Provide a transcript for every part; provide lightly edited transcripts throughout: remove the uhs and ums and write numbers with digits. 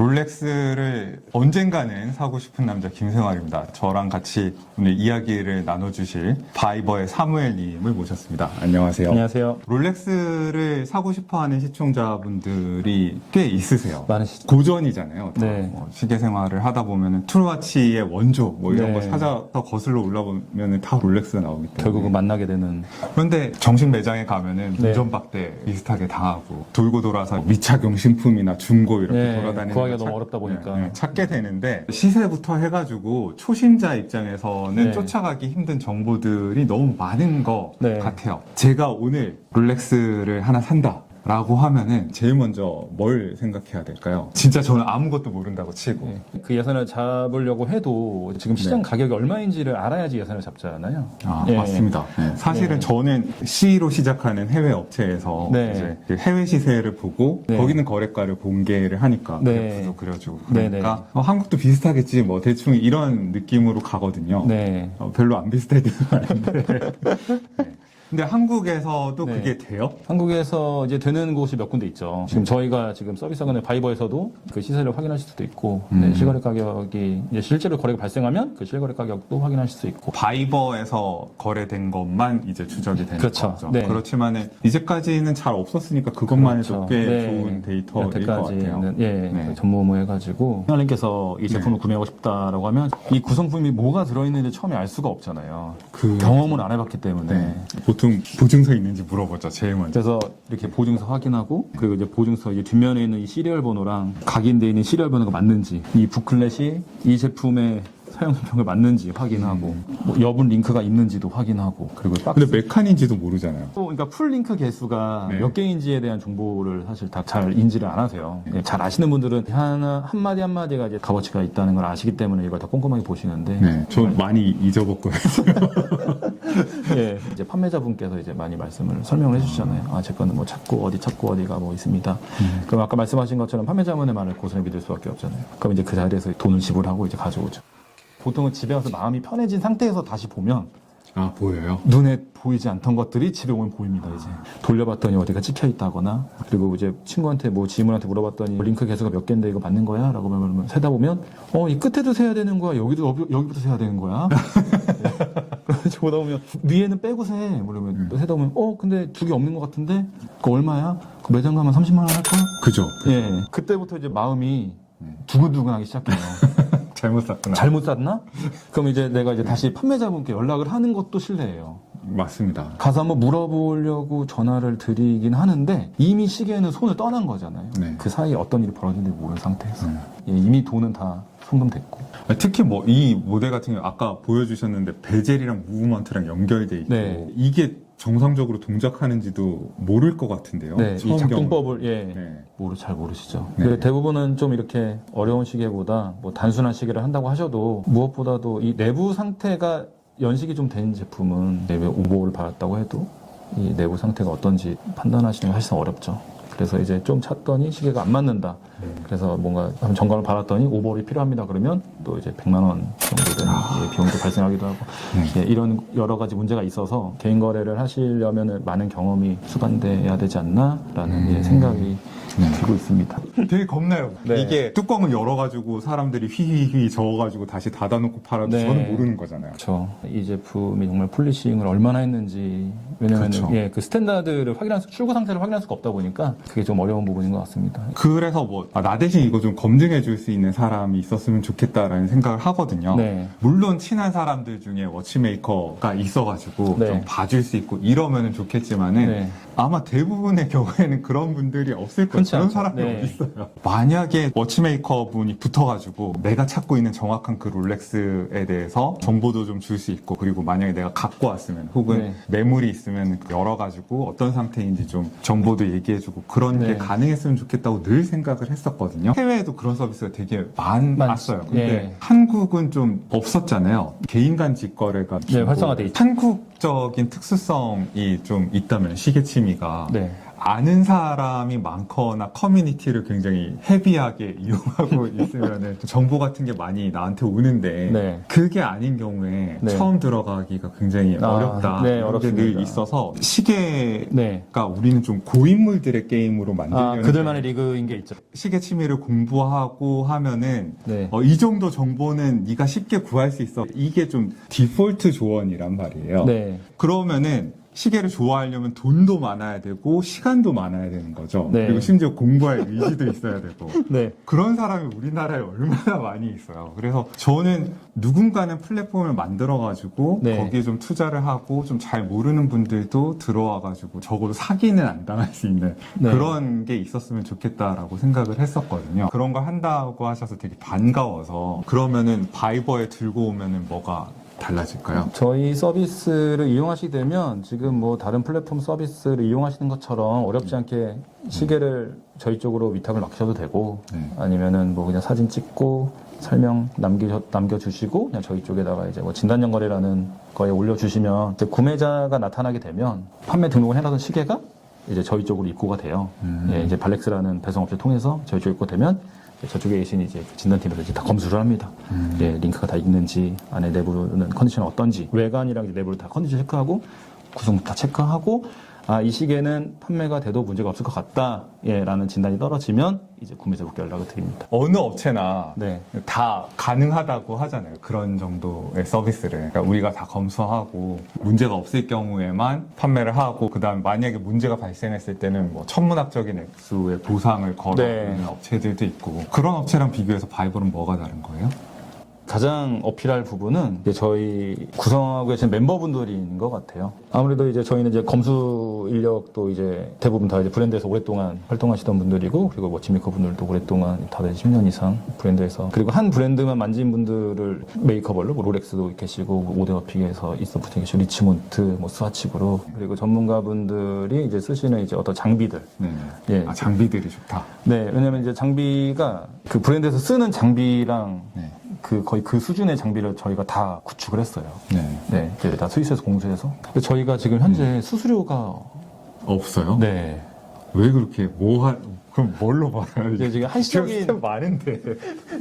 롤렉스를 언젠가는 사고 싶은 남자 김생활입니다. 저랑 같이 오늘 이야기를 나눠주실 바이버의 사무엘님을 모셨습니다. 안녕하세요. 안녕하세요. 롤렉스를 사고 싶어하는 시청자분들이 꽤 있으세요. 많으시죠. 고전이잖아요. 네. 뭐 시계 생활을 하다 보면은 트루와치의 원조 뭐 이런 네. 거 찾아서 거슬러 올라보면은 다 롤렉스가 나오기 때문에 결국은 만나게 되는. 그런데 정식 매장에 가면은 네. 운전박대 비슷하게 당하고 돌고 돌아서 미착용 신품이나 중고 이렇게 네, 돌아다니는 구하기가 거 너무 어렵다 보니까. 찾게 되는데 시세부터 해가지고 초심자 입장에서는 네. 쫓아가기 힘든 정보들이 너무 많은 것 네. 같아요. 제가 오늘 롤렉스를 하나 산다 라고 하면은 제일 먼저 뭘 생각해야 될까요? 진짜 저는 아무것도 모른다고 치고 그 예산을 잡으려고 해도 지금 시장 가격이 얼마인지를 알아야지 예산을 잡잖아요. 예. 맞습니다. 네. 사실은 네. 저는 C로 시작하는 해외 업체에서 네. 이제 그 해외 시세를 보고 네. 거기는 거래가를 공개를 하니까 네. 그래프도 그려주고 네, 그러니까 한국도 비슷하겠지 뭐 대충 이런 느낌으로 가거든요. 네. 별로 안 비슷해 보이는데 네. 근데 한국에서도 네. 그게 돼요? 한국에서 이제 되는 곳이 몇 군데 있죠. 지금 저희가 지금 서비스하는 바이버에서도 그 시세를 확인하실 수도 있고, 네, 실거래 가격이 이제 실제로 거래가 발생하면 그 실거래 가격도 확인하실 수 있고. 바이버에서 거래된 것만 이제 추적이 되는 그렇죠. 거죠. 네. 그렇지만은 이제까지는 잘 없었으니까 그것만 해도 그렇죠. 꽤 네. 좋은 데이터일 것 같아요. 여태까지는 예, 네. 전무후무 해가지고 생활님께서 이 제품을 구매하고 싶다라고 하면 이 구성품이 뭐가 들어있는지 처음에 알 수가 없잖아요. 경험을 안 해봤기 때문에. 네. 보통 보증서 있는지 물어보죠, 제일 먼저. 그래서 이렇게 보증서 확인하고 그리고 이제 보증서 이제 뒷면에 있는 이 시리얼 번호랑 각인되어 있는 시리얼 번호가 맞는지 이 북클렛이 이 제품의 사용 설명을 맞는지 확인하고 뭐 여분 링크가 있는지도 확인하고 그리고 박스 근데 몇 칸인지도 모르잖아요. 그러니까 풀 링크 개수가 네. 몇 개인지에 대한 정보를 사실 다 잘 인지를 안 하세요. 잘 아시는 분들은 한마디 한마디가 이제 값어치가 있다는 걸 아시기 때문에 이걸 더 꼼꼼하게 보시는데 네, 저 많이 잊어먹고 예, 이제 판매자분께서 이제 많이 말씀을 설명을 해주시잖아요. 아, 제 거는 뭐 찾고 어디가 뭐 있습니다. 그럼 아까 말씀하신 것처럼 판매자분의 말을 고스란히 믿을 수밖에 없잖아요. 그럼 이제 그 자리에서 돈을 지불하고 이제 가져오죠. 보통은 집에 와서 마음이 편해진 상태에서 다시 보면 보여요? 눈에 보이지 않던 것들이 집에 오면 보입니다. 이제 돌려봤더니 어디가 찍혀 있다거나 그리고 이제 친구한테 뭐 지인한테 물어봤더니 링크 개수가 몇 개인데 이거 맞는 거야? 라고 그러면 세다 보면 이 끝에도 세야 되는 거야? 여기부터 세야 되는 거야? 그래서 보다 보면 위에는 빼고 세. 그러면 또 세다 보면 근데 두 개 없는 것 같은데 그거 얼마야? 그 매장 가면 30만 원 할까? 그죠? 예. 그때부터 이제 마음이 두근두근하기 시작해요. 잘못 샀구나. 잘못 샀나? 그럼 이제 내가 이제 다시 판매자분께 연락을 하는 것도 실례예요. 맞습니다. 가서 한번 물어보려고 전화를 드리긴 하는데 이미 시계는 손을 떠난 거잖아요. 네. 그 사이에 어떤 일이 벌어진지 모르는 상태에서 예, 이미 돈은 다 송금됐고. 특히 뭐 이 모델 같은 경우 아까 보여주셨는데 베젤이랑 무브먼트랑 연결돼 있고 네. 이게 정상적으로 동작하는지도 모를 것 같은데요. 네, 이 처음 작동법을 네. 잘 모르시죠. 네. 그리고 대부분은 좀 이렇게 어려운 시계보다 뭐 단순한 시계를 한다고 하셔도 무엇보다도 이 내부 상태가 연식이 좀 된 제품은 내부 오버를 받았다고 해도 이 내부 상태가 어떤지 판단하시는 게 사실상 어렵죠. 그래서 이제 좀 찾더니 시계가 안 맞는다. 그래서 뭔가 한번 점검을 받았더니 오버홀이 필요합니다. 그러면 또 이제 100만 원 정도 되는 비용도 발생하기도 하고 예, 이런 여러 가지 문제가 있어서 개인 거래를 하시려면 많은 경험이 수반돼야 되지 않나라는 생각이 들고 있습니다. 되게 겁나요. 네. 이게 뚜껑을 열어가지고 사람들이 휘휘휘 저어가지고 다시 닫아놓고 팔아도 네. 저는 모르는 거잖아요. 그렇죠. 이 제품이 정말 폴리싱을 얼마나 했는지 왜냐면 그렇죠. 그 스탠다드를 출고 상태를 확인할 수가 없다 보니까 그게 좀 어려운 부분인 것 같습니다. 그래서 뭐 나 대신 이거 좀 검증해 줄 수 있는 사람이 있었으면 좋겠다라는 생각을 하거든요. 네. 물론 친한 사람들 중에 워치메이커가 있어가지고 네. 좀 봐줄 수 있고 이러면은 좋겠지만은 네. 아마 대부분의 경우에는 그런 분들이 없을 거예요. 흔치 그런 않죠. 사람이 네. 어디 있어요. 만약에 워치메이커 분이 붙어가지고 내가 찾고 있는 정확한 그 롤렉스에 대해서 정보도 좀 줄 수 있고 그리고 만약에 내가 갖고 왔으면 혹은 네. 매물이 있으면 열어가지고 어떤 상태인지 좀 정보도 얘기해주고 그런 게 네. 가능했으면 좋겠다고 늘 생각을 했었거든요. 해외에도 그런 서비스가 되게 많았어요. 근데 네. 한국은 좀 없었잖아요. 개인 간 직거래가 네, 활성화돼 있죠. 한국적인 특수성이 좀 있다면 시계 취미가 네. 아는 사람이 많거나 커뮤니티를 굉장히 헤비하게 이용하고 있으면은 정보 같은 게 많이 나한테 오는데 네. 그게 아닌 경우에 네. 처음 들어가기가 굉장히 어렵다. 네, 이런 게 늘 어렵습니다. 있어서 시계가 네. 우리는 좀 고인물들의 게임으로 만들려는 그들만의 리그인 게 있죠. 시계 취미를 공부하고 하면은 네. 이 정도 정보는 네가 쉽게 구할 수 있어. 이게 좀 디폴트 조언이란 말이에요. 네. 그러면은 시계를 좋아하려면 돈도 많아야 되고 시간도 많아야 되는 거죠. 네. 그리고 심지어 공부할 의지도 있어야 되고 네. 그런 사람이 우리나라에 얼마나 많이 있어요. 그래서 저는 누군가는 플랫폼을 만들어가지고 네. 거기에 좀 투자를 하고 좀 잘 모르는 분들도 들어와가지고 적어도 사기는 안 당할 수 있는 네. 그런 게 있었으면 좋겠다라고 생각을 했었거든요. 그런 걸 한다고 하셔서 되게 반가워서 그러면은 바이버에 들고 오면은 뭐가 달라질까요? 저희 서비스를 이용하시게 되면 지금 뭐 다른 플랫폼 서비스를 이용하시는 것처럼 어렵지 않게 시계를 저희 쪽으로 위탁을 맡기셔도 되고 네. 아니면은 뭐 그냥 사진 찍고 설명 남겨주시고 그냥 저희 쪽에다가 이제 뭐 진단연거래라는 거에 올려주시면 이제 구매자가 나타나게 되면 판매 등록을 해놨던 시계가 이제 저희 쪽으로 입고가 돼요. 예, 이제 발렉스라는 배송업체 통해서 저희 쪽에 입고되면 저쪽에 계신 이제 진단팀에서 이제 다 검수를 합니다. 예, 링크가 다 있는지, 안에 내부는 컨디션이 어떤지, 외관이랑 이제 내부를 다 컨디션 체크하고, 구성 다 체크하고, 이 시계는 판매가 돼도 문제가 없을 것 같다, 예, 라는 진단이 떨어지면 이제 구매자분께 연락을 드립니다. 어느 업체나 네. 다 가능하다고 하잖아요. 그런 정도의 서비스를. 그러니까 우리가 다 검수하고 문제가 없을 경우에만 판매를 하고 그다음 만약에 문제가 발생했을 때는 뭐 천문학적인 액수의 보상을 걸어주는 네. 업체들도 있고 그런 업체랑 비교해서 바이블은 뭐가 다른 거예요? 가장 어필할 부분은 이제 저희 구성하고 계신 멤버분들인 것 같아요. 아무래도 이제 저희는 이제 검수 인력도 이제 대부분 다 이제 브랜드에서 오랫동안 활동하시던 분들이고, 그리고 뭐 지메이커 분들도 오랫동안 다들 10년 이상 브랜드에서, 그리고 한 브랜드만 만진 분들을 메이커별로 뭐 롤렉스도 계시고, 뭐 오데어픽에서 있어 붙은 계시고, 리치몬트, 뭐 스와치그룹, 그리고 전문가분들이 이제 쓰시는 이제 어떤 장비들. 네. 예. 장비들이 좋다. 네, 왜냐면 이제 장비가 그 브랜드에서 쓰는 장비랑 네. 거의 그 수준의 장비를 저희가 다 구축을 했어요. 네. 네, 이제 다 스위스에서 공수해서. 근데 저희가 지금 현재 수수료가 없어요? 네. 왜 그렇게 그럼 뭘로 받아요? 이게 지금 시스템 많은데.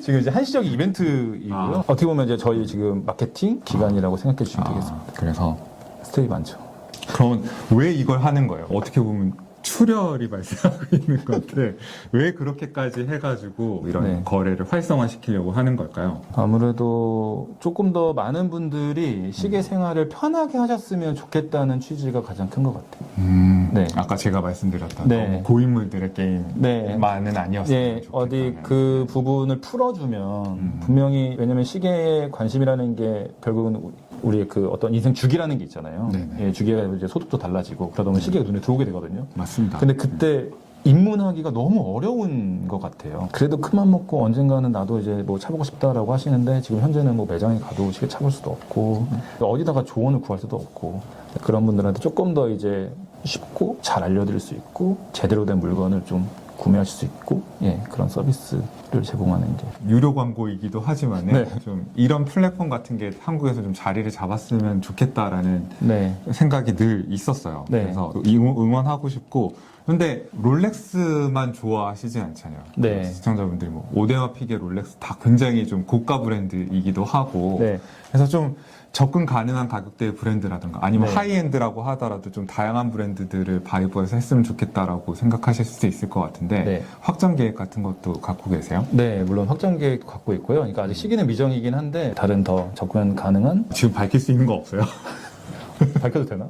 지금 이제 한시적인 이벤트이고요. 어떻게 보면 이제 저희 지금 마케팅 기간이라고 생각해 주시면 되겠습니다. 그래서 스테이 많죠. 그럼 왜 이걸 하는 거예요? 어떻게 보면 출혈이 발생하고 있는 건데 왜 그렇게까지 해가지고 이런 네. 거래를 활성화시키려고 하는 걸까요? 아무래도 조금 더 많은 분들이 시계 생활을 편하게 하셨으면 좋겠다는 취지가 가장 큰 것 같아요. 네. 아까 제가 말씀드렸던 네. 너무 고인물들의 네. 게임만은 아니었으면 예, 좋겠다. 어디 그 부분을 풀어주면 분명히, 왜냐면 시계에 관심이라는 게 결국은 우리의 그 어떤 인생 주기라는 게 있잖아요. 네네. 예, 주기가 이제 소득도 달라지고 그러다 보면 시계가 눈에 들어오게 되거든요. 맞습니다. 근데 그때 입문하기가 너무 어려운 것 같아요. 그래도 큰맘 먹고 언젠가는 나도 이제 뭐 차보고 싶다라고 하시는데 지금 현재는 뭐 매장에 가도 시계 차볼 수도 없고 어디다가 조언을 구할 수도 없고 그런 분들한테 조금 더 이제 쉽고 잘 알려드릴 수 있고 제대로 된 물건을 좀 구매하실 수 있고, 예, 그런 서비스를 제공하는 게. 유료 광고이기도 하지만 네. 좀 이런 플랫폼 같은 게 한국에서 좀 자리를 잡았으면 좋겠다라는 네. 생각이 늘 있었어요. 네. 그래서 응원하고 싶고 근데 롤렉스만 좋아하시지 않잖아요. 네. 시청자분들이 뭐 오데마 피게 롤렉스 다 굉장히 좀 고가 브랜드이기도 하고 네. 그래서 좀 접근 가능한 가격대의 브랜드라든가 아니면 네. 하이엔드라고 하더라도 좀 다양한 브랜드들을 바이버에서 했으면 좋겠다라고 생각하실 수도 있을 것 같은데 네. 확장 확장 계획 같은 것도 갖고 계세요? 네, 물론 확장 계획도 갖고 있고요. 그러니까 아직 시기는 미정이긴 한데 다른 더 접근 가능한 지금 밝힐 수 있는 거 없어요? 밝혀도 되나?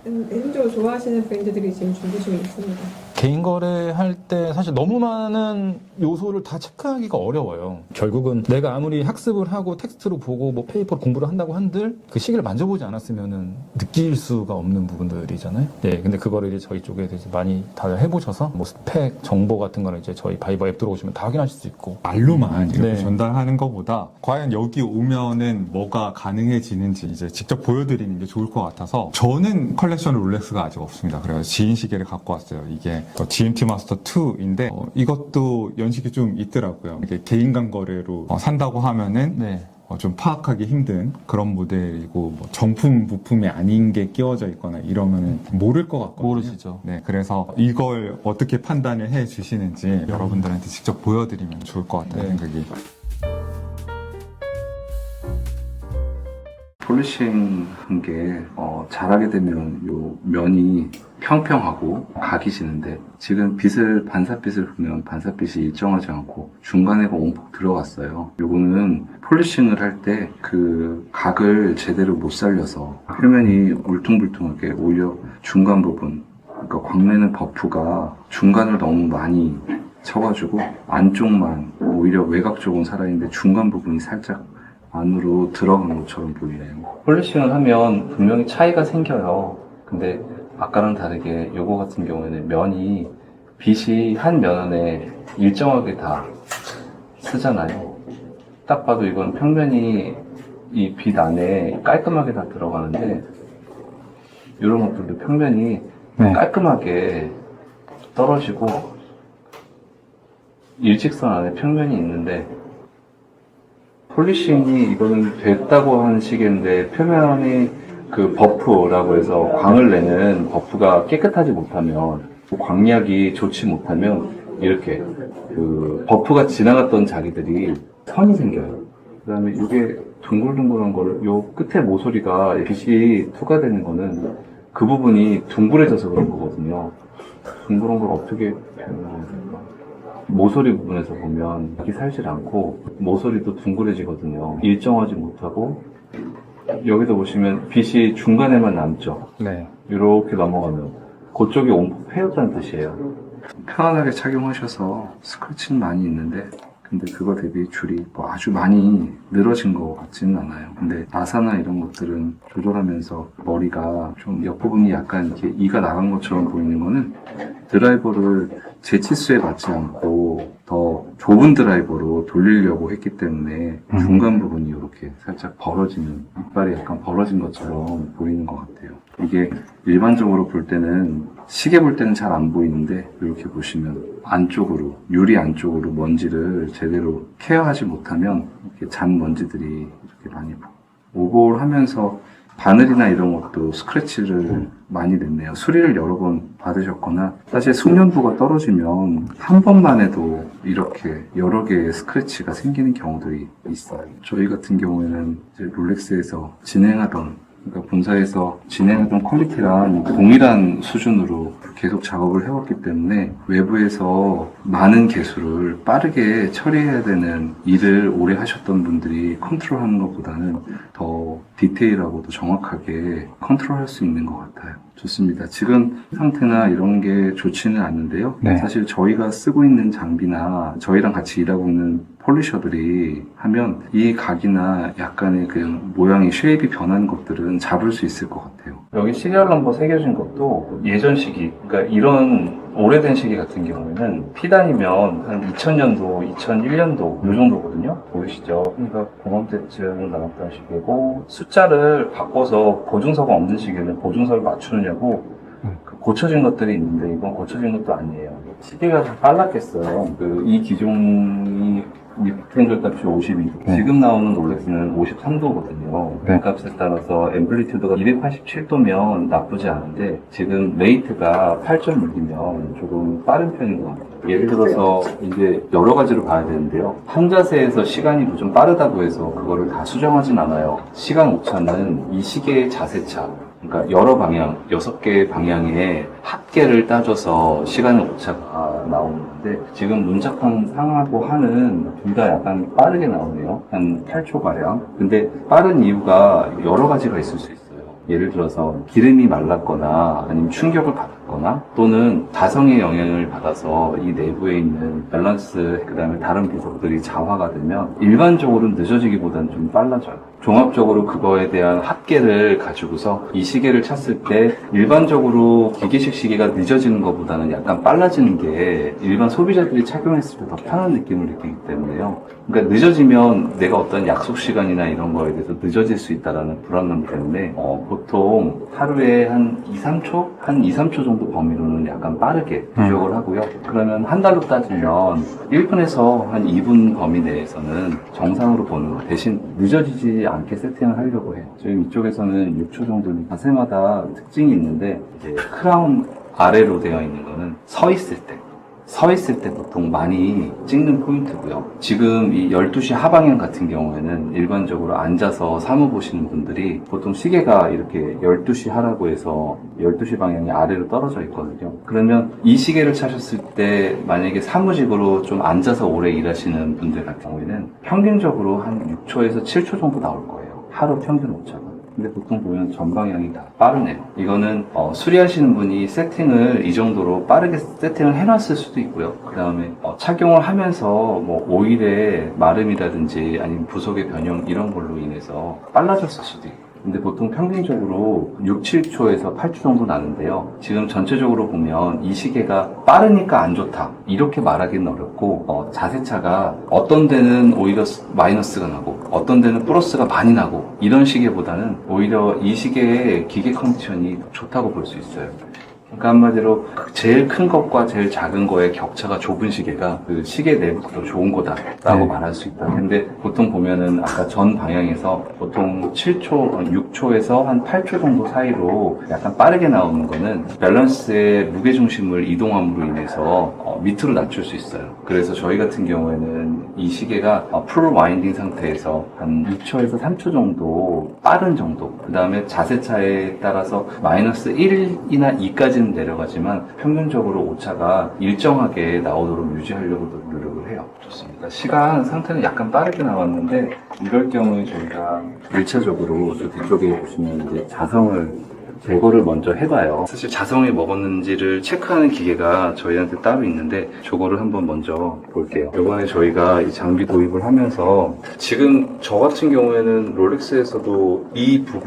개인적으로 좋아하시는 브랜드들이 지금 준비 중에 있습니다. 개인 거래할 때 사실 너무 많은 요소를 다 체크하기가 어려워요. 결국은 내가 아무리 학습을 하고 텍스트로 보고 뭐 페이퍼로 공부를 한다고 한들 그 시계를 만져보지 않았으면은 느낄 수가 없는 부분들이잖아요. 네, 근데 그거를 이제 저희 쪽에 이제 많이 다들 해보셔서 뭐 스펙 정보 같은 거는 이제 저희 바이버 앱 들어오시면 다 확인하실 수 있고. 말로만 이렇게 네. 전달하는 것보다 과연 여기 오면은 뭐가 가능해지는지 이제 직접 보여드리는 게 좋을 것 같아서 저는 컬렉션 롤렉스가 아직 없습니다. 그래서 지인 시계를 갖고 왔어요. 이게 GMT 마스터 2인데 이것도 연식이 좀 있더라고요. 이게 개인 간 거래로 산다고 하면은 네. 좀 파악하기 힘든 그런 모델이고 뭐 정품 부품이 아닌 게 끼워져 있거나 이러면 모를 것 같거든요. 모르시죠. 네, 그래서 이걸 어떻게 판단을 해 주시는지 여러분들한테 직접 보여드리면 좋을 것 같다는 생각이. 폴리싱 한 게 잘하게 되면 요 면이 평평하고 각이 지는데 지금 반사빛을 보면 반사빛이 일정하지 않고 중간에가 온폭 들어갔어요. 요거는 폴리싱을 할 때 그 각을 제대로 못 살려서 표면이 울퉁불퉁하게 오히려 중간 부분, 그러니까 광내는 버프가 중간을 너무 많이 쳐가지고 안쪽만 오히려 외곽 쪽은 살아있는데 중간 부분이 살짝 안으로 들어간 것처럼 보이네요. 폴리싱을 하면 분명히 차이가 생겨요. 근데 아까랑 다르게 요거 같은 경우에는 면이 빛이 한 면에 일정하게 다 쓰잖아요. 딱 봐도 이건 평면이 이 빛 안에 깔끔하게 다 들어가는데 이런 것들도 평면이 깔끔하게 떨어지고 일직선 안에 평면이 있는데 폴리싱이 이거는 됐다고 하는 식인데 표면이 그 버프라고 해서 광을 내는 버프가 깨끗하지 못하면 광약이 좋지 못하면 이렇게 그 버프가 지나갔던 자기들이 선이 생겨요. 그 다음에 이게 둥글둥글한 거를 요 끝에 모서리가 빛이 투과되는 거는 그 부분이 둥글해져서 그런 거거든요. 둥그런 걸 어떻게 표현해야 될까? 모서리 부분에서 보면 빛이 살질 않고 모서리도 둥그레지거든요. 일정하지 못하고 여기도 보시면 빛이 중간에만 남죠. 네. 이렇게 넘어가면 그쪽이 온폭 패였다는 뜻이에요. 편안하게 착용하셔서 스크래치는 많이 있는데 근데 그거 대비 줄이 뭐 아주 많이 늘어진 것 같지는 않아요. 근데 나사나 이런 것들은 조절하면서 머리가 좀 옆부분이 약간 이렇게 이가 나간 것처럼 보이는 거는 드라이버를 제 치수에 맞지 않고 더 좁은 드라이버로 돌리려고 했기 때문에 중간 부분이 이렇게 살짝 벌어지는, 이빨이 약간 벌어진 것처럼 보이는 것 같아요. 이게 일반적으로 볼 때는, 시계 볼 때는 잘 안 보이는데 이렇게 보시면 안쪽으로, 유리 안쪽으로 먼지를 제대로 케어하지 못하면 이렇게 잔 먼지들이 이렇게 많이 오버홀 하면서 바늘이나 이런 것도 스크래치를 많이 냈네요. 수리를 여러 번 받으셨거나, 사실 숙련도가 떨어지면 한 번만 해도 이렇게 여러 개의 스크래치가 생기는 경우들이 있어요. 저희 같은 경우에는 이제 롤렉스에서 그러니까 본사에서 진행하던 퀄리티랑 동일한 수준으로 계속 작업을 해왔기 때문에 외부에서 많은 개수를 빠르게 처리해야 되는 일을 오래 하셨던 분들이 컨트롤하는 것보다는 더 디테일하고 더 정확하게 컨트롤할 수 있는 것 같아요. 좋습니다. 지금 상태나 이런 게 좋지는 않는데요. 네. 사실 저희가 쓰고 있는 장비나 저희랑 같이 일하고 있는 폴리셔들이 하면 이 각이나 약간의 그냥 모양이 쉐입이 변한 것들은 잡을 수 있을 것 같아요. 여기 시리얼 넘버 새겨진 것도 예전 시기, 그러니까 이런 오래된 시기 같은 경우에는 피단이면 한 2000년도, 2001년도 요 정도거든요. 보이시죠? 그러니까 공업 때쯤 나왔던 시기고, 숫자를 바꿔서 보증서가 없는 시기에는 보증서를 맞추느냐고 그 고쳐진 것들이 있는데 이건 고쳐진 것도 아니에요. 시계가 다 빨랐겠어요. 이 기종이 리프트 값이 52도. 네. 지금 나오는 롤렉스는 53도거든요. 네. 값에 따라서 앰플리튜드가 287도면 나쁘지 않은데 지금 레이트가 8.6이면 조금 빠른 편인 것 같아요. 예를 들어서 이제 여러 가지로 봐야 되는데요. 한 자세에서 시간이 좀 빠르다고 해서 그거를 다 수정하진 않아요. 시간 오차는 이 시계의 자세차, 그러니까 여러 방향, 6개의 방향의 합계를 따져서 시간의 오차가 나오는 건데 지금 문짝판 상하고 하는 둘 다 약간 빠르게 나오네요. 한 8초가량. 근데 빠른 이유가 여러 가지가 있을 수 있어요. 예를 들어서 기름이 말랐거나 아니면 충격을 받았거나 또는 자성의 영향을 받아서 이 내부에 있는 밸런스, 그 다음에 다른 부속들이 자화가 되면 일반적으로는 늦어지기보다는 좀 빨라져요. 종합적으로 그거에 대한 합계를 가지고서 이 시계를 찼을 때 일반적으로 기계식 시계가 늦어지는 것보다는 약간 빨라지는 게 일반 소비자들이 착용했을 때 더 편한 느낌을 느끼기 때문에요. 그러니까 늦어지면 내가 어떤 약속 시간이나 이런 거에 대해서 늦어질 수 있다는 불안감 때문에 보통 하루에 한 2, 3초? 한 2, 3초 정도 범위로는 약간 빠르게 부족을 하고요. 그러면 한 달로 따지면 1분에서 한 2분 범위 내에서는 정상으로 보는 거 대신 늦어지지 않게 세팅을 하려고 해요. 지금 이쪽에서는 6초 정도 자세마다 특징이 있는데 이제 크라운 아래로 되어 있는 거는 서 있을 때 보통 많이 찍는 포인트고요. 지금 이 12시 하방향 같은 경우에는 일반적으로 앉아서 사무 보시는 분들이 보통 시계가 이렇게 12시 하라고 해서 12시 방향이 아래로 떨어져 있거든요. 그러면 이 시계를 차셨을 때 만약에 사무직으로 좀 앉아서 오래 일하시는 분들 같은 경우에는 평균적으로 한 6초에서 7초 정도 나올 거예요. 하루 평균 오차가. 근데 보통 보면 전방향이 다 빠르네요. 이거는 수리하시는 분이 세팅을 이 정도로 빠르게 세팅을 해놨을 수도 있고요. 그 다음에 착용을 하면서 뭐 오일의 마름이라든지 아니면 부속의 변형 이런 걸로 인해서 빨라졌을 수도 있고. 근데 보통 평균적으로 6, 7초에서 8초 정도 나는데요. 지금 전체적으로 보면 이 시계가 빠르니까 안 좋다 이렇게 말하기는 어렵고 자세차가 어떤 데는 오히려 마이너스가 나고 어떤 데는 플러스가 많이 나고 이런 시계보다는 오히려 이 시계의 기계 컨디션이 좋다고 볼 수 있어요. 그러니까 한마디로 제일 큰 것과 제일 작은 거의 격차가 좁은 시계가 그 시계 내부가 더 좋은 거다라고 말할 수 있다. 근데 보통 보면은 아까 전 방향에서 보통 7초, 6초에서 한 8초 정도 사이로 약간 빠르게 나오는 거는 밸런스의 무게중심을 이동함으로 인해서 밑으로 낮출 수 있어요. 그래서 저희 같은 경우에는 이 시계가 풀 와인딩 상태에서 한 2초에서 3초 정도 빠른 정도, 그 다음에 자세차에 따라서 마이너스 1이나 2까지는 내려가지만 평균적으로 오차가 일정하게 나오도록 유지하려고 노력을 해요. 좋습니다. 시간 상태는 약간 빠르게 나왔는데 이럴 경우에 저희가 1차적으로 저 뒤쪽에 보시면 이제 자성을 제거를 먼저 해봐요. 사실 자성이 먹었는지를 체크하는 기계가 저희한테 따로 있는데 저거를 한번 먼저 볼게요. 이번에 저희가 이 장비 도입을 하면서 지금 저 같은 경우에는 롤렉스에서도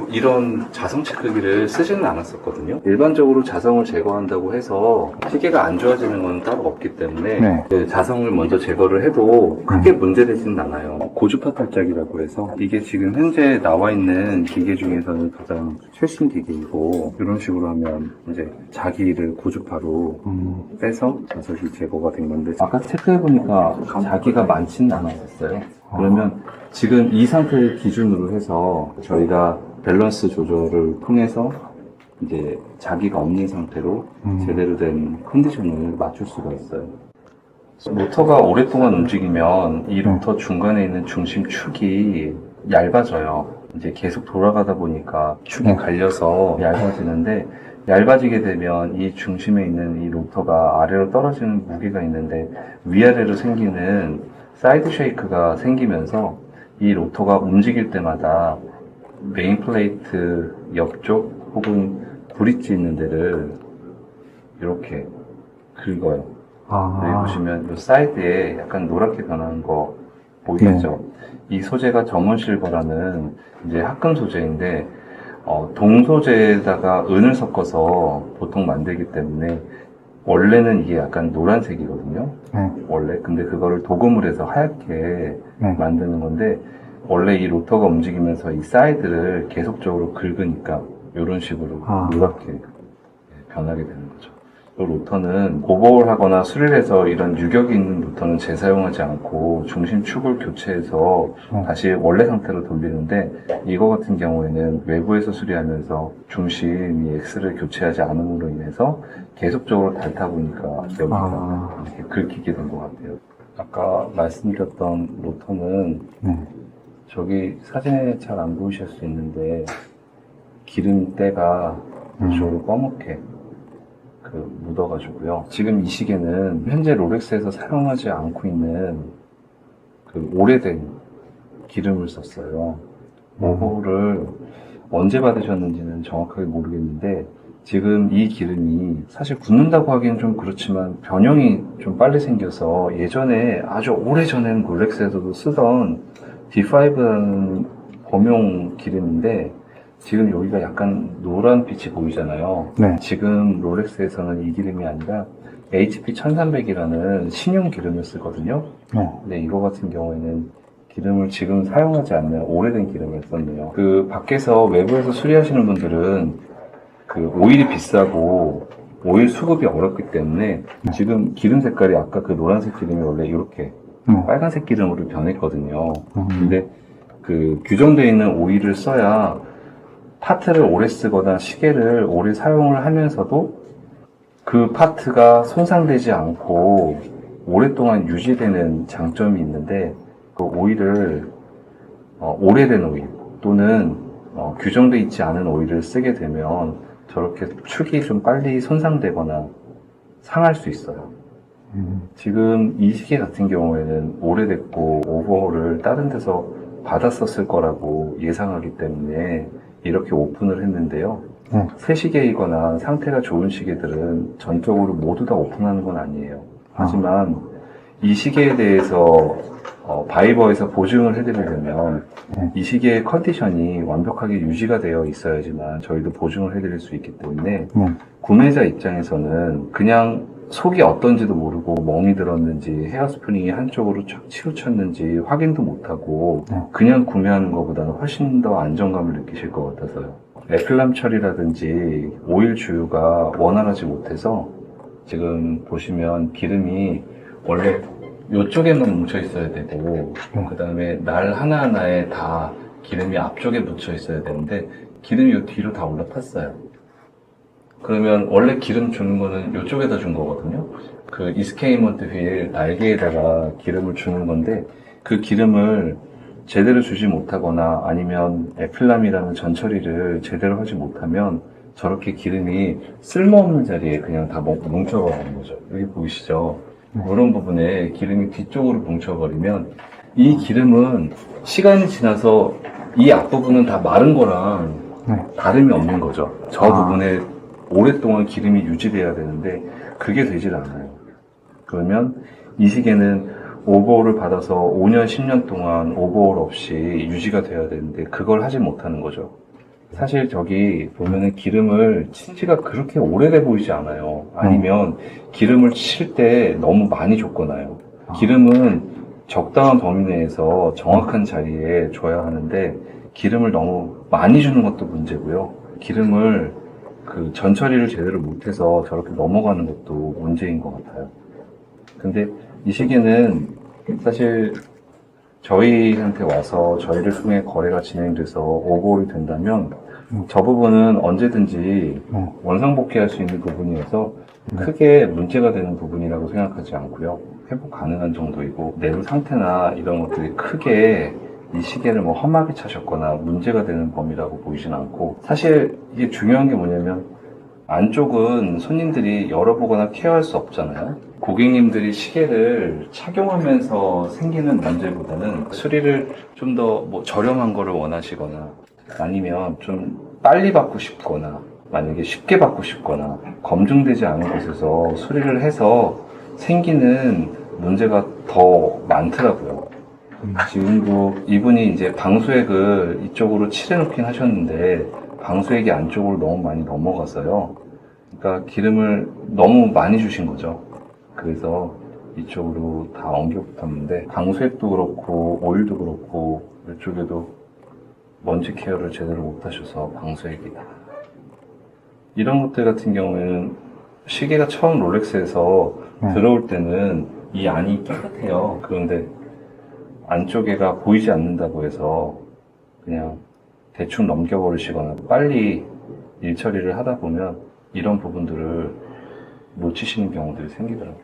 이런 자성 체크기를 쓰지는 않았었거든요. 일반적으로 자성을 제거한다고 해서 시계가 안 좋아지는 건 따로 없기 때문에 네. 그 자성을 먼저 제거를 해도 크게 문제되지는 않아요. 고주파 탈착이라고 해서 이게 지금 현재 나와 있는 기계 중에서는 가장 최신 기계이고 이런 식으로 하면 이제 자기를 고주파로 빼서 자석이 제거가 된 건데 아까 체크해보니까 자기가 많지는 않았어요. 그러면 지금 이 상태를 기준으로 해서 저희가 밸런스 조절을 통해서 이제 자기가 없는 상태로 제대로 된 컨디션을 맞출 수가 있어요. 로터가 오랫동안 움직이면 이 로터 중간에 있는 중심축이 얇아져요. 이제 계속 돌아가다 보니까 축이 갈려서 얇아지는데 얇아지게 되면 이 중심에 있는 이 로터가 아래로 떨어지는 무게가 있는데 위아래로 생기는 사이드 쉐이크가 생기면서 이 로터가 움직일 때마다 메인 플레이트 옆쪽 혹은 브릿지 있는 데를 이렇게 긁어요. 여기 보시면 이 사이드에 약간 노랗게 변하는 거 보이겠죠? 이 소재가 점원 실버라는 이제 합금 소재인데 동 소재에다가 은을 섞어서 보통 만들기 때문에 원래는 이게 약간 노란색이거든요. 원래 근데 그거를 도금을 해서 하얗게 만드는 건데 원래 이 로터가 움직이면서 이 사이드를 계속적으로 긁으니까 이런 식으로 노랗게 변하게 되는 거죠. 이 로터는 오버홀 하거나 수리를 해서 이런 유격이 있는 로터는 재사용하지 않고 중심축을 교체해서 다시 원래 상태로 돌리는데 이거 같은 경우에는 외부에서 수리하면서 중심이 X를 교체하지 않음으로 인해서 계속적으로 닳다 보니까 여기가 이렇게 긁히게 된 것 같아요. 아까 말씀드렸던 로터는 저기 사진에 잘 안 보이실 수 있는데 기름때가 이쪽으로 검게 묻어가지고요. 지금 이 시계는 현재 롤렉스에서 사용하지 않고 있는 그 오래된 기름을 썼어요. 오버홀을 언제 받으셨는지는 정확하게 모르겠는데 지금 이 기름이 사실 굳는다고 하기엔 좀 그렇지만 변형이 좀 빨리 생겨서 예전에 아주 오래전에는 롤렉스에서도 쓰던 D5라는 범용 기름인데 지금 여기가 약간 노란 빛이 보이잖아요. 네. 지금 롤렉스에서는 이 기름이 아니라 HP 1300이라는 신형 기름을 쓰거든요. 근데 이거 같은 경우에는 기름을 지금 사용하지 않는 오래된 기름을 썼네요. 그 밖에서 외부에서 수리하시는 분들은 그 오일이 비싸고 오일 수급이 어렵기 때문에 지금 기름 색깔이 아까 그 노란색 기름이 원래 이렇게 빨간색 기름으로 변했거든요. 근데 그 규정되어 있는 오일을 써야 파트를 오래 쓰거나 시계를 오래 사용을 하면서도 그 파트가 손상되지 않고 오랫동안 유지되는 장점이 있는데 그 오일을 오래된 오일 또는 규정되어 있지 않은 오일을 쓰게 되면 저렇게 축이 좀 빨리 손상되거나 상할 수 있어요. 지금 이 시계 같은 경우에는 오래됐고 오버홀을 다른 데서 받았었을 거라고 예상하기 때문에 이렇게 오픈을 했는데요. 새 시계이거나 상태가 좋은 시계들은 전적으로 모두 다 오픈하는 건 아니에요. 하지만 이 시계에 대해서 바이버에서 보증을 해드리려면 이 시계의 컨디션이 완벽하게 유지가 되어 있어야지만 저희도 보증을 해드릴 수 있기 때문에 구매자 입장에서는 그냥 속이 어떤지도 모르고 멍이 들었는지 헤어스프링이 한쪽으로 촥 치우쳤는지 확인도 못하고 그냥 구매하는 것보다는 훨씬 더 안정감을 느끼실 것 같아서요. 애플람 처리라든지 오일 주유가 원활하지 못해서 지금 보시면 기름이 원래 이쪽에만 뭉쳐 있어야 되고 그 다음에 날 하나하나에 다 기름이 앞쪽에 묻혀 있어야 되는데 기름이 이 뒤로 다 올라탔어요. 그러면 원래 기름 주는 거는 이쪽에다 준 거거든요. 그 이스케이먼트 휠 날개에다가 기름을 주는 건데 그 기름을 제대로 주지 못하거나 아니면 애플람이라는 전처리를 제대로 하지 못하면 저렇게 기름이 쓸모없는 자리에 그냥 다 뭉쳐버리는 거죠. 여기 보이시죠? 이런 부분에 기름이 뒤쪽으로 뭉쳐버리면 이 기름은 시간이 지나서 이 앞부분은 다 마른 거랑 다름이 없는 거죠. 저 부분에 오랫동안 기름이 유지돼야 되는데 그게 되질 않아요. 그러면 이 시계는 오버홀을 받아서 5년, 10년 동안 오버홀 없이 유지가 돼야 되는데 그걸 하지 못하는 거죠. 사실 저기 보면은 기름을 친 지가 그렇게 오래돼 보이지 않아요. 아니면 기름을 칠 때 너무 많이 줬거나요. 기름은 적당한 범위 내에서 정확한 자리에 줘야 하는데 기름을 너무 많이 주는 것도 문제고요. 기름을 그 전처리를 제대로 못해서 저렇게 넘어가는 것도 문제인 것 같아요. 근데 이 시계는 사실 저희한테 와서 저희를 통해 거래가 진행돼서 오버홀이 된다면 저 부분은 언제든지 원상복귀할 수 있는 부분이어서 크게 문제가 되는 부분이라고 생각하지 않고요. 회복 가능한 정도이고 내부 상태나 이런 것들이 크게 이 시계를 뭐 험하게 차셨거나 문제가 되는 범위라고 보이진 않고 사실 이게 중요한 게 뭐냐면 안쪽은 손님들이 열어보거나 케어할 수 없잖아요. 고객님들이 시계를 착용하면서 생기는 문제보다는 수리를 좀 더 뭐 저렴한 거를 원하시거나 아니면 좀 빨리 받고 싶거나 만약에 쉽게 받고 싶거나 검증되지 않은 곳에서 수리를 해서 생기는 문제가 더 많더라고요. 지금도 이분이 이제 방수액을 이쪽으로 칠해놓긴 하셨는데 방수액이 안쪽으로 너무 많이 넘어갔어요. 그러니까 기름을 너무 많이 주신 거죠. 그래서 이쪽으로 다 옮겨 붙었는데 방수액도 그렇고 오일도 그렇고 이쪽에도 먼지 케어를 제대로 못 하셔서 방수액이다. 이런 것들 같은 경우에는 시계가 처음 롤렉스에서 들어올 때는 이 안이 깨끗해요. 그런데 안쪽에가 보이지 않는다고 해서 그냥 대충 넘겨버리시거나 빨리 일 처리를 하다 보면 이런 부분들을 놓치시는 경우들이 생기더라고요.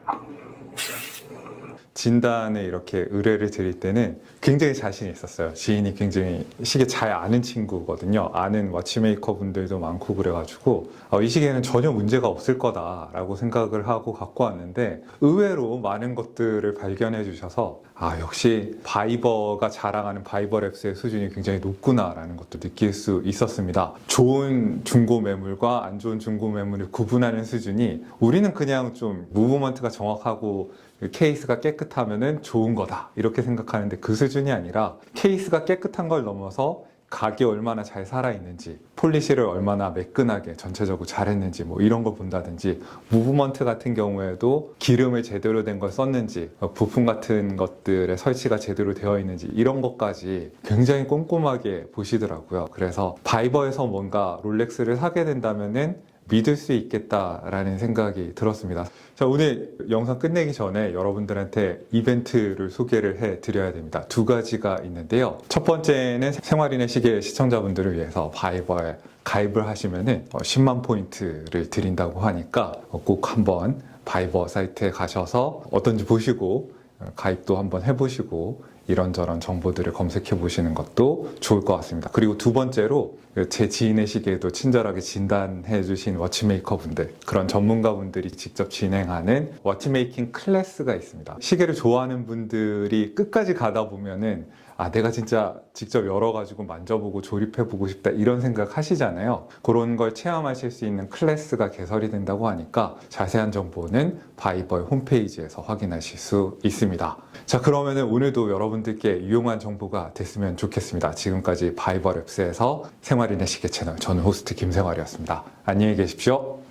진단에 이렇게 의뢰를 드릴 때는 굉장히 자신이 있었어요. 지인이 굉장히 시계 잘 아는 친구거든요. 아는 워치메이커 분들도 많고 그래가지고 이 시계는 전혀 문제가 없을 거다라고 생각을 하고 갖고 왔는데 의외로 많은 것들을 발견해 주셔서 역시 바이버가 자랑하는 바이버랩스의 수준이 굉장히 높구나라는 것도 느낄 수 있었습니다. 좋은 중고 매물과 안 좋은 중고 매물을 구분하는 수준이 우리는 그냥 좀 무브먼트가 정확하고 케이스가 깨끗하면은 좋은 거다 이렇게 생각하는데 그 수준이 아니라 케이스가 깨끗한 걸 넘어서 각이 얼마나 잘 살아있는지, 폴리시를 얼마나 매끈하게 전체적으로 잘했는지 뭐 이런 걸 본다든지, 무브먼트 같은 경우에도 기름을 제대로 된 걸 썼는지, 부품 같은 것들의 설치가 제대로 되어 있는지 이런 것까지 굉장히 꼼꼼하게 보시더라고요. 그래서 바이버에서 뭔가 롤렉스를 사게 된다면은 믿을 수 있겠다라는 생각이 들었습니다. 자, 오늘 영상 끝내기 전에 여러분들한테 이벤트를 소개를 해 드려야 됩니다. 두 가지가 있는데요. 첫 번째는 생활인의 시계 시청자분들을 위해서 바이버에 가입을 하시면은 10만 포인트를 드린다고 하니까 꼭 한번 바이버 사이트에 가셔서 어떤지 보시고 가입도 한번 해보시고 이런저런 정보들을 검색해 보시는 것도 좋을 것 같습니다. 그리고 두 번째로 제 지인의 시계에도 친절하게 진단해 주신 워치메이커 분들, 그런 전문가 분들이 직접 진행하는 워치메이킹 클래스가 있습니다. 시계를 좋아하는 분들이 끝까지 가다 보면은 내가 진짜 직접 열어가지고 만져보고 조립해보고 싶다 이런 생각 하시잖아요. 그런 걸 체험하실 수 있는 클래스가 개설이 된다고 하니까 자세한 정보는 바이버의 홈페이지에서 확인하실 수 있습니다. 자, 그러면은 오늘도 여러분들께 유용한 정보가 됐으면 좋겠습니다. 지금까지 바이버 랩스에서 생활인의 시계 채널, 저는 호스트 김생활이었습니다. 안녕히 계십시오.